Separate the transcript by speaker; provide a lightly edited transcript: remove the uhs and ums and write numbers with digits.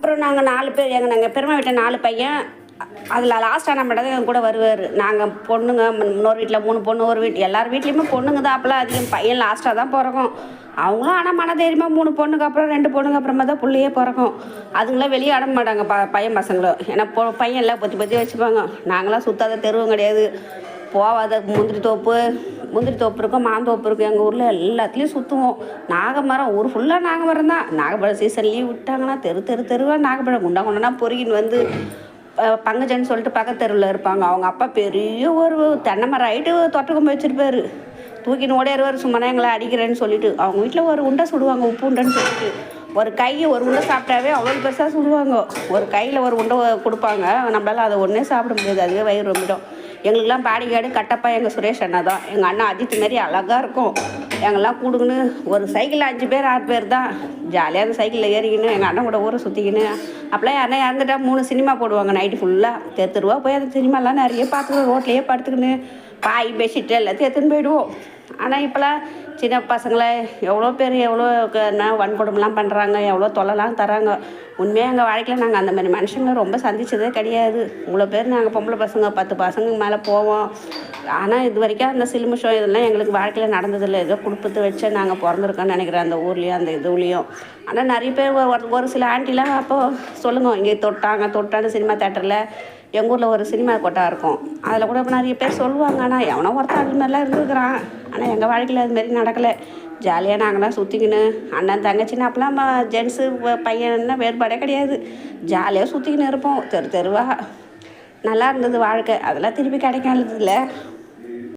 Speaker 1: அப்புறம் நாங்கள் 4 பேர் நாங்கள் பெருமை வீட்டில் 4 பையன். அதில் லாஸ்ட்டான மட்டும் தான் எங்கள் கூட வருவார். நாங்கள் பொண்ணுங்க இன்னொரு வீட்டில் 3 பொண்ணு, ஒரு வீட்டு எல்லார் வீட்லேயுமே பொண்ணுங்க தான் அப்போலாம் அதிகம். பையன் லாஸ்ட்டாக தான் பிறக்கும். அவங்களும் ஆனால் மனதைரியமாக 3 பொண்ணுக்கு அப்புறம் 2 பொண்ணுக்கு அப்புறமா தான் பிள்ளையே பிறக்கும். அதுங்களாம் வெளியே அனுப்ப மாட்டாங்க பையன் பசங்களும். ஏன்னா பையன் எல்லாம் பொத்தி வச்சுப்பாங்க. நாங்களாம் சுத்தாத தெருவும் கிடையாது, போகாத முந்திரி தோப்பு இருக்கும், மாந்தோப்பு இருக்கும். எங்கள் ஊரில் எல்லாத்துலேயும் சுற்றுவோம். நாகமரம் ஊர் ஃபுல்லாக நாகமரம் தான். நாகப்பழம் சீசன் லீவ் விட்டாங்கன்னா தெருவாக நாகப்பழம் குண்டா பொறுக்கின்னு வந்து பங்கஜன்னு சொல்லிட்டு பக்கத்து தெருவில் இருப்பாங்க. அவங்க அப்பா பெரிய ஒரு தென்னை மரம் ஆகிட்டு தொட்டக்கொம்பு வச்சுருப்பாரு. தூக்கின்னு ஓடிடுவார் சும்மா எங்களை அடிக்கிறேன்னு சொல்லிட்டு. அவங்க வீட்டில் ஒரு உண்டை சுடுவாங்க, உப்பு உண்டைன்னு சொல்லிட்டு. ஒரு உண்டை சாப்பிட்டாவே அவ்வளோ பெருசாக சுடுவாங்க. ஒரு கையில் ஒரு உண்டை கொடுப்பாங்க. நம்மளால் அதை ஒன்றே சாப்பிட முடியாது, அதுவே வயிறு ரொம்பிடும். எங்களுக்கெல்லாம் பாடிக்காடு கட்டப்பா எங்கள் சுரேஷ் அண்ணா தான். எங்கள் அண்ணா அஜித் மாரி அழகாக இருக்கும். எங்கெல்லாம் கூடுக்குன்னு ஒரு சைக்கிளில் 5 பேர் 6 பேர் தான் ஜாலியாக அந்த சைக்கிளில் ஏறிக்கின்னு எங்கள் அண்ணன் கூட ஊரை சுற்றிக்கின்னு. அப்போலாம் யாருன்னா இறந்துட்டா 3 சினிமா போடுவாங்க நைட்டு ஃபுல்லாக. தெருவா போய் அந்த சினிமாலாம் நிறைய பார்த்துக்குவோம். ரோட்லேயே படுத்துக்கின்னு பாய் பெட்ஷீட்டு எல்லாத்தையும் எடுத்துன்னு போயிடுவோம். ஆனால் இப்போலாம் சின்ன பசங்களை எவ்வளோ பேர் எவ்வளோ வன்கொடுமைலாம் பண்ணுறாங்க, எவ்வளோ தொல்லைலாம் தராங்க. உண்மையாக எங்கள் வாழ்க்கையில் நாங்கள் அந்த மாதிரி மனுஷங்களை ரொம்ப சந்தித்ததே கிடையாது. இவ்வளோ பேர் நாங்கள் பொம்பளை பசங்க 10 பசங்க மேலே போவோம். ஆனால் இது வரைக்கும் அந்த சிலுமிஷம் இதெல்லாம் எங்களுக்கு வாழ்க்கையில் நடந்ததில்லை. ஏதோ குடும்பத்தை வச்சு நாங்கள் பிறந்திருக்கோன்னு நினைக்கிறேன், அந்த ஊர்லேயும் அந்த இதுலேயும். ஆனால் நிறைய பேர் ஒரு சில ஆண்டிலாம் அப்போது சொல்லுங்க, இங்கே தொட்டான்னு சினிமா தேட்டரில் எங்கள் ஊரில் ஒரு சினிமா கொட்டா இருக்கும். அதில் கூட இப்போ நிறைய பேர் சொல்லுவாங்க. ஆனால் எவனோ ஒருத்தர் அது மாதிரிலாம் இருந்துருக்குறான். ஆனால் எங்கள் வாழ்க்கையில் அதுமாரி நடக்கலை. ஜாலியாக நாங்களாம் சுற்றிக்கின்னு அண்ணன் தங்கச்சின்னு அப்போலாம் ஜென்ஸு பையன்னா வேறுபாடே கிடையாது. ஜாலியாக சுற்றிக்கின்னு இருப்போம் தெருவாக. நல்லா இருந்தது வாழ்க்கை. அதெல்லாம் திருப்பி கிடைக்காததில்லை.